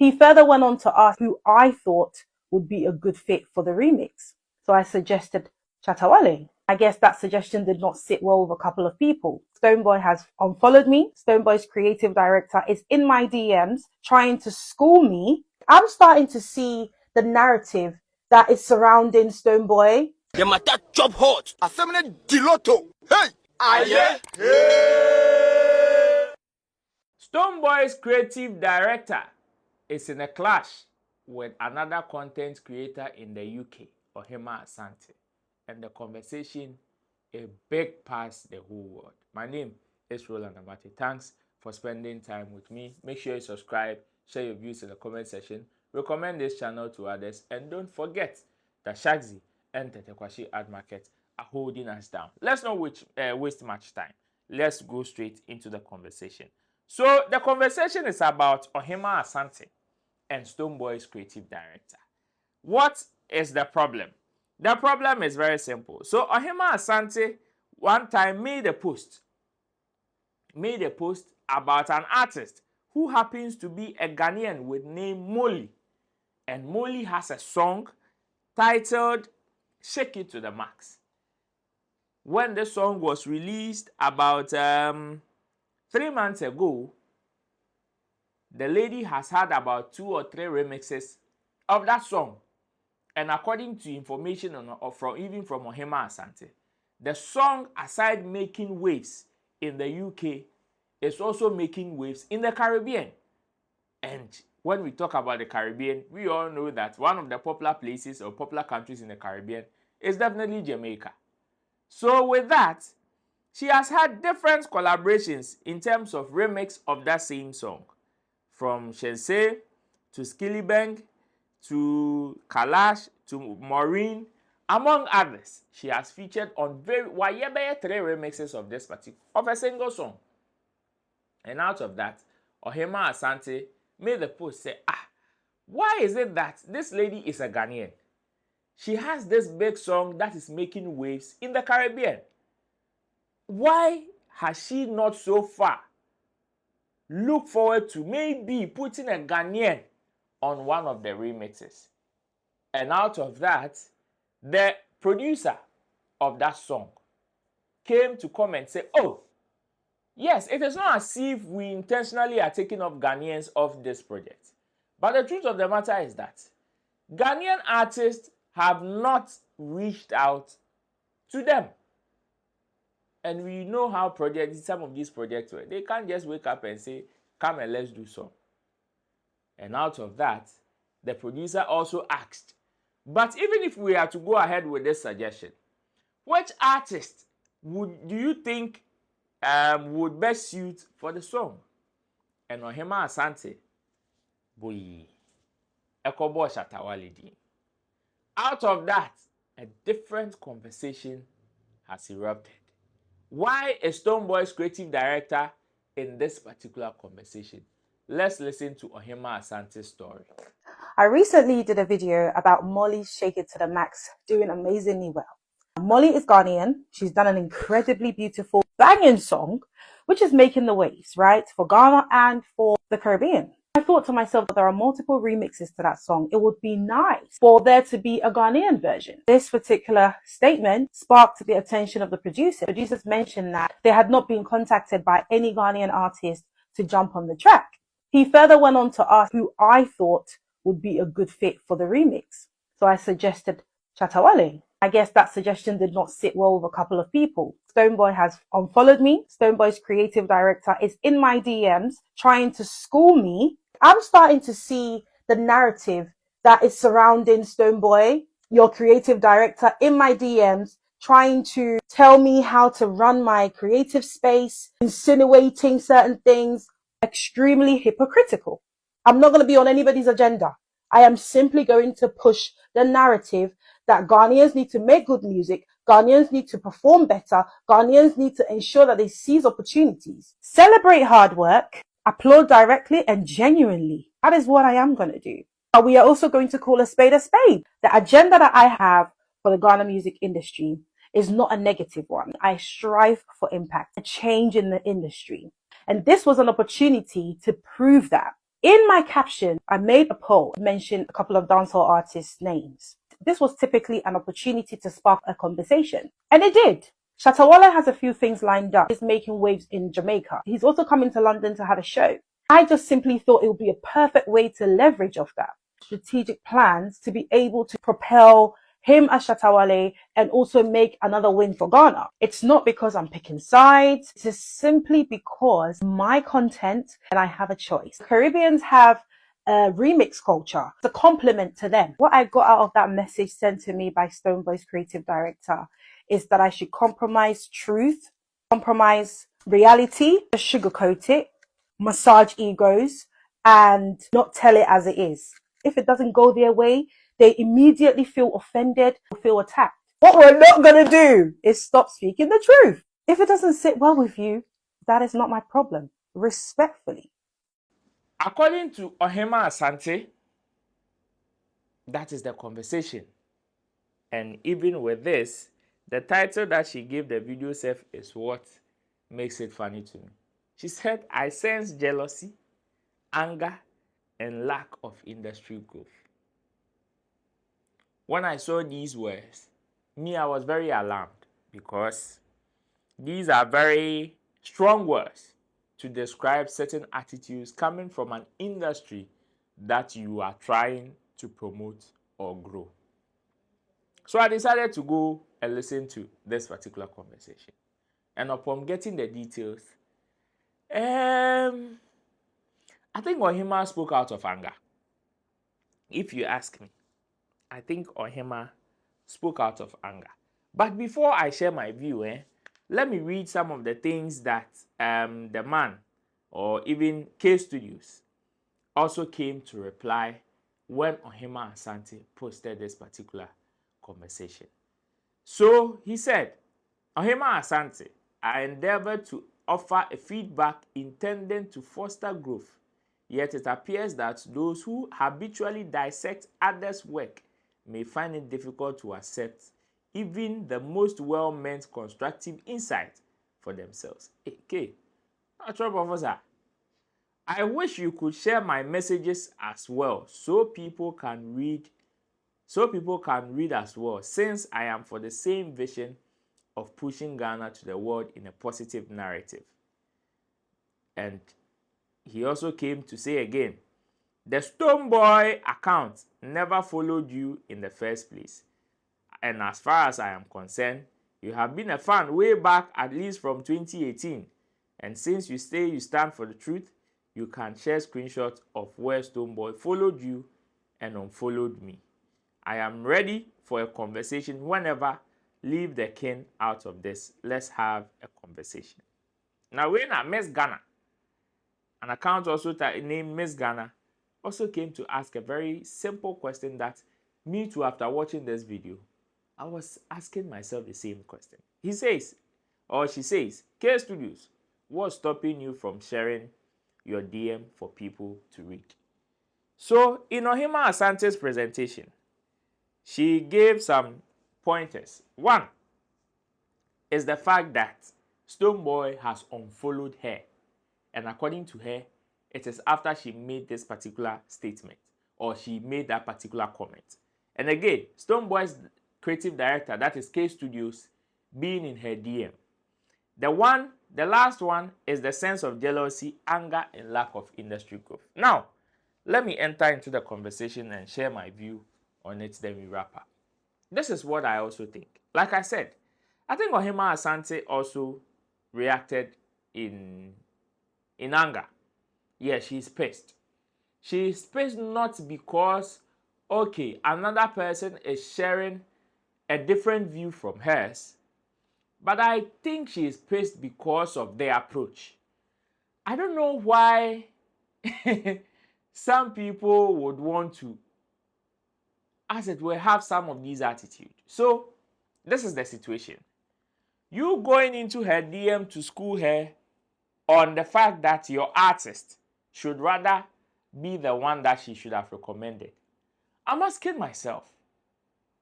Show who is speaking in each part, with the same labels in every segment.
Speaker 1: He further went on to ask who I thought would be a good fit for the remix. So I suggested Shatta Wale. I guess that suggestion did not sit well with a couple of people. Stonebwoy has unfollowed me. Stonebwoy's creative director is in my DMs trying to school me. I'm starting to see the narrative that is surrounding Stonebwoy.
Speaker 2: The matter chop hot. Assembly diloto. Hey! Aye!
Speaker 3: Stonebwoy's creative director is in a clash with another content creator in the UK, Ohemaa Asante. And the conversation a big past the whole world. My name is Roland Abate. Thanks for spending time with me. Make sure you subscribe, share your views in the comment section, recommend this channel to others, and don't forget that Shagzy and Tetekwashi Ad Market are holding us down. Let's not waste much time. Let's go straight into the conversation. So the conversation is about Ohemaa Asante and Stonebwoy's creative director. What is the problem? The problem is very simple. So Ohemaa Asante one time made a post about an artist who happens to be a Ghanaian with name Molly. And Molly has a song titled Shake It to the Max. When the song was released about 3 months ago, the lady has had about 2 or 3 remixes of that song. And according to information from Ohemaa Asante, the song, aside making waves in the UK, is also making waves in the Caribbean. And when we talk about the Caribbean, we all know that one of the popular places or popular countries in the Caribbean is definitely Jamaica. So with that, she has had different collaborations in terms of remix of that same song. From Shense to Skillibeng, to Kalash, to Maureen, among others. She has featured on 3 remixes of this of a single song. And out of that, Ohemaa Asante made the post say, why is it that this lady is a Ghanaian? She has this big song that is making waves in the Caribbean. Why has she not so far looked forward to maybe putting a Ghanaian on one of the remixes? And out of that, the producer of that song came to come and say, oh, yes, it is not as if we intentionally are taking off Ghanaians off this project. But the truth of the matter is that Ghanaian artists have not reached out to them. And we know how some of these projects work. They can't just wake up and say, come and let's do some. And out of that, the producer also asked, but even if we are to go ahead with this suggestion, which artist do you think would best suit for the song? And Ohemaa Asante, boy, Ekobo Shatta Wale. Out of that, a different conversation has erupted. Why is Stonebwoy's creative director in this particular conversation? Let's listen to Ohemaa Asante's story.
Speaker 1: I recently did a video about Molly's Shake It to the Max doing amazingly well. Molly is Ghanaian. She's done an incredibly beautiful banging song, which is making the waves, right? For Ghana and for the Caribbean. I thought to myself that there are multiple remixes to that song. It would be nice for there to be a Ghanaian version. This particular statement sparked the attention of the producer. Producers mentioned that they had not been contacted by any Ghanaian artist to jump on the track. He further went on to ask who I thought would be a good fit for the remix. So I suggested Shatta Wale. I guess that suggestion did not sit well with a couple of people. Stonebwoy has unfollowed me. Stonebwoy's creative director is in my DMs trying to school me. I'm starting to see the narrative that is surrounding Stonebwoy, your creative director, in my DMs, trying to tell me how to run my creative space, insinuating certain things, extremely hypocritical. I'm not going to be on anybody's agenda. I am simply going to push the narrative that Ghanaians need to make good music, Ghanaians need to perform better, Ghanaians need to ensure that they seize opportunities. Celebrate hard work, applaud directly and genuinely. That is what I am going to do. But we are also going to call a spade a spade. The agenda that I have for the Ghana music industry is not a negative one. I strive for impact, a change in the industry. And this was an opportunity to prove that. In my caption, I made a poll, mentioned a couple of dancehall artists' names. This was typically an opportunity to spark a conversation, and it did. Shatta Wale has a few things lined up. He's making waves in Jamaica. He's also coming to London to have a show. I just simply thought it would be a perfect way to leverage off that. Strategic plans to be able to propel him as Shatta Wale and also make another win for Ghana. It's not because I'm picking sides. It's just simply because my content and I have a choice. Caribbeans have a remix culture. It's a compliment to them. What I got out of that message sent to me by Stonebwoy's creative director is that I should compromise truth, compromise reality, just sugarcoat it, massage egos, and not tell it as it is. If it doesn't go their way, they immediately feel offended or feel attacked. What we're not going to do is stop speaking the truth. If it doesn't sit well with you, that is not my problem. Respectfully.
Speaker 3: According to Ohemaa Asante, that is the conversation. And even with this, the title that she gave the video self is what makes it funny to me. She said, I sense jealousy, anger, and lack of industry growth. When I saw these words, I was very alarmed because these are very strong words to describe certain attitudes coming from an industry that you are trying to promote or grow. So I decided to go and listen to this particular conversation. And upon getting the details, I think Ohemaa spoke out of anger. If you ask me, I think Ohemaa spoke out of anger. But before I share my view, let me read some of the things that the man or even K Studios also came to reply when Ohemaa Asante posted this particular conversation. So he said, Ohemaa Asante, I endeavored to offer a feedback intended to foster growth, yet it appears that those who habitually dissect others' work may find it difficult to accept even the most well-meant constructive insight for themselves. Okay, officer, I wish you could share my messages as well so people can read as well, since I am for the same vision of pushing Ghana to the world in a positive narrative. And he also came to say again, the Stonebwoy account never followed you in the first place. And as far as I am concerned, you have been a fan way back, at least from 2018. And since you say you stand for the truth, you can share screenshots of where Stonebwoy followed you and unfollowed me. I am ready for a conversation whenever. Leave the king out of this. Let's have a conversation. Now, when I Miss Ghana, an account also named Miss Ghana also came to ask a very simple question that me too, after watching this video, I was asking myself the same question. He says, or she says, K Studios, what's stopping you from sharing your DM for people to read? So, in Ohemaa Asante's presentation, she gave some pointers. One is the fact that Stonebwoy has unfollowed her. And according to her, it is after she made this particular statement or she made that particular comment. And again, Stonebwoy's creative director, that is K Studios, being in her DM. The last one is the sense of jealousy, anger, and lack of industry growth. Now, let me enter into the conversation and share my view on it, then we wrap up. This is what I also think. Like I said, I think Ohemaa Asante also reacted in anger. Yeah, she's pissed. She's pissed not because, okay, another person is sharing a different view from hers, but I think she's pissed because of their approach. I don't know why some people would want to, as it were, have some of these attitudes. So, this is the situation. You going into her DM to school her on the fact that your artist should rather be the one that she should have recommended. I'm asking myself,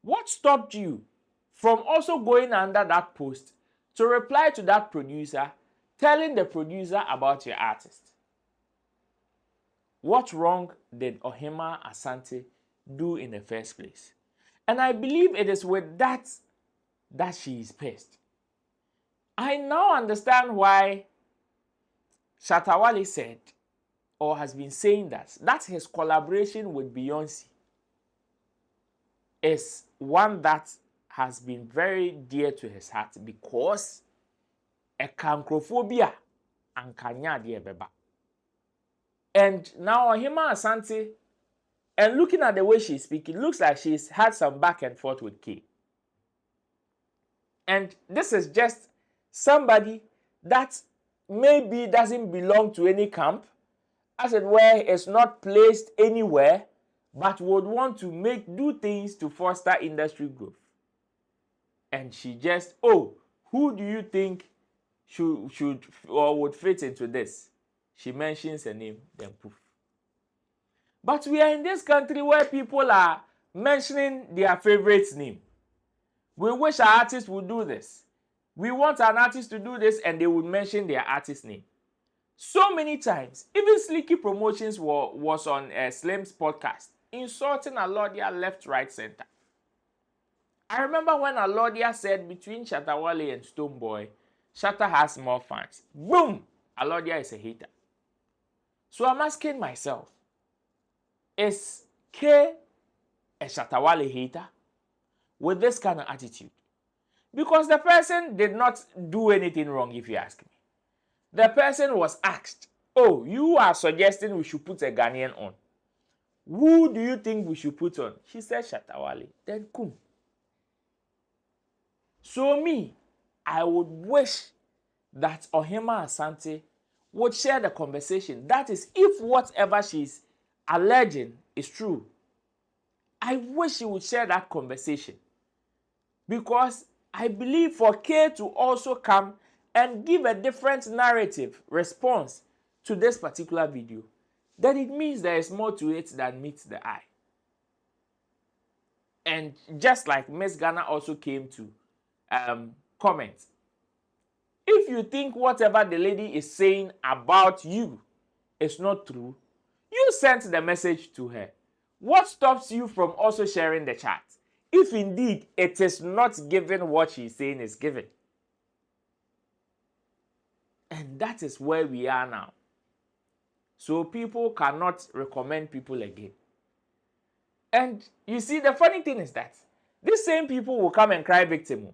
Speaker 3: what stopped you from also going under that post to reply to that producer, telling the producer about your artist? What wrong did Ohemaa Asante do in the first place? And I believe it is with that she is pissed. I now understand why Shatta Wale said, or has been saying, that his collaboration with Beyonce is one that has been very dear to his heart because a cancrophobia and kanya de beba. And now Ohemaa Asante, and looking at the way she's speaking, looks like she's had some back and forth with K. And this is just somebody that maybe doesn't belong to any camp, as it were, is not placed anywhere, but would want to do things to foster industry growth. And she just, oh, who do you think should or would fit into this? She mentions a name, then poof. But we are in this country where people are mentioning their favorite name. We wish our artists would do this. We want an artist to do this and they would mention their artist name. So many times, even Slicky Promotions was on Slim's podcast, insulting Alodia left, right, center. I remember when Alodia said between Shatta Wale and Stonebwoy, Shatta has more fans. Boom! Alodia is a hater. So I'm asking myself, is K a Shatta Wale hater with this kind of attitude? Because the person did not do anything wrong, if you ask me. The person was asked, oh, you are suggesting we should put a Ghanaian on. Who do you think we should put on? She said Shatta Wale. Then come. So me, I would wish that Ohemaa Asante would share the conversation. That is, if whatever she's alleging is true, I wish she would share that conversation. Because I believe for K to also come and give a different narrative response to this particular video, then it means there is more to it than meets the eye. And just like Miss Ghana also came to comment, if you think whatever the lady is saying about you is not true, you sent the message to her. What stops you from also sharing the chat? If indeed it is not given what she's saying is given. And that is where we are now. So people cannot recommend people again. And you see, the funny thing is that these same people will come and cry victim.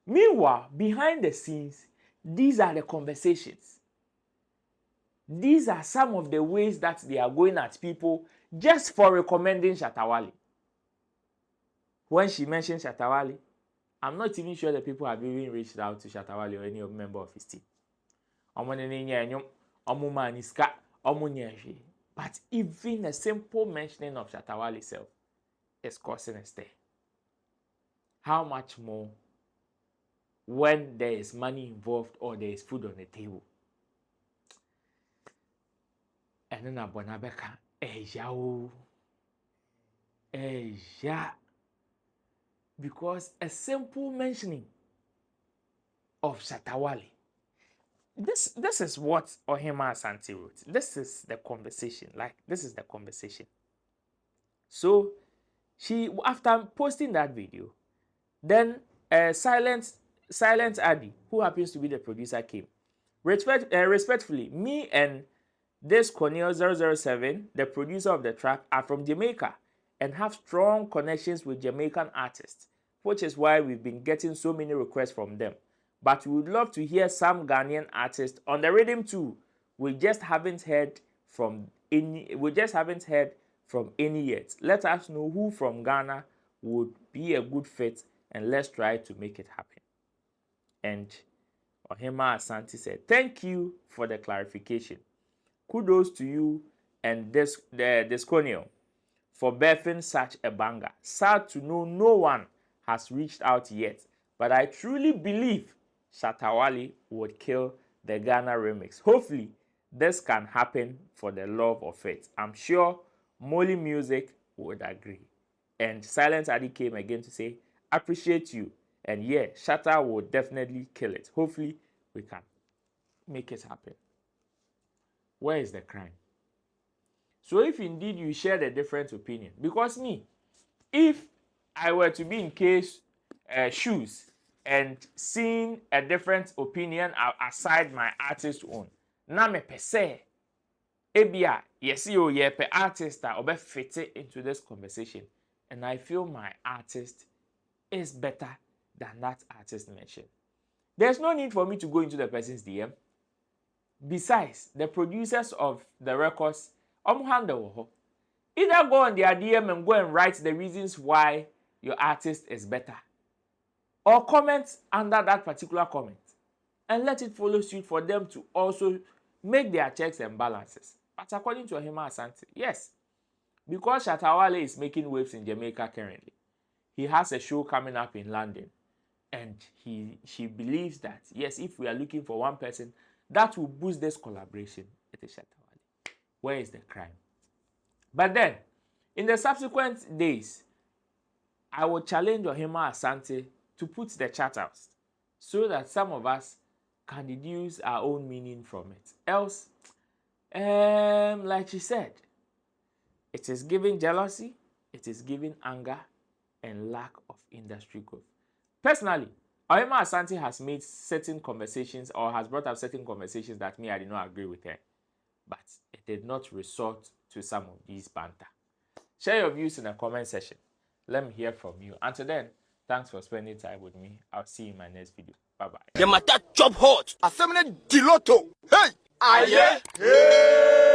Speaker 3: Meanwhile, behind the scenes, these are the conversations. These are some of the ways that they are going at people just for recommending Shatta Wale. When she mentioned Shatta Wale, I'm not even sure the people have even reached out to Shatta Wale or any member of his team. But even a simple mentioning of Shatta Wale itself is causing a stir. How much more when there is money involved or there is food on the table? And then Abonabeka, because a simple mentioning of Shatta Wale. This is what Ohemaa Asante wrote. This is the conversation. This is the conversation. So she, after posting that video, then Silent Addy, who happens to be the producer, came. Respectfully, me and this Cornel 007, the producer of the track, are from Jamaica and have strong connections with Jamaican artists, which is why we've been getting so many requests from them. But we would love to hear some Ghanaian artists on the rhythm too. We just haven't heard from any yet. Let us know who from Ghana would be a good fit and let's try to make it happen. And Ohemaa Asante said, thank you for the clarification. Kudos to you and the Cornel for birthing such a banger. Sad to know no one has reached out yet, but I truly believe Shatta Wale would kill the Ghana remix. Hopefully, this can happen for the love of it. I'm sure Molly Music would agree. And Silent Addy came again to say, appreciate you. And yeah, Shatta will definitely kill it. Hopefully, we can make it happen. Where is the crime? So if indeed you share a different opinion, because me, if I were to be in case shoes and seeing a different opinion aside my artist own, na me per se, ebia yes you ye per artist or be fit into this conversation, and I feel my artist is better than that artist mentioned. There's no need for me to go into the person's DM. Besides, the producers of the records, handle. Either go on their DM and go and write the reasons why your artist is better, or comment under that particular comment and let it follow suit for them to also make their checks and balances. But according to Ohemaa Asante, yes, because Shatta Wale is making waves in Jamaica currently, he has a show coming up in London, and she believes that yes, if we are looking for one person that will boost this collaboration, it is Shatta Wale. Where is the crime? But then, in the subsequent days, I will challenge Ohemaa Asante to put the chat out so that some of us can deduce our own meaning from it. Else, like she said, it is giving jealousy, it is giving anger, and lack of industry growth. Personally, Ohemaa Asante has made certain conversations or has brought up certain conversations that I did not agree with her. But it did not resort to some of these banter. Share your views in the comment section. Let me hear from you. Until then, thanks for spending time with me. I'll see you in my next video. Bye-bye.
Speaker 2: The matter chop hot. Asante Diloto. Hey! Aye! Hey!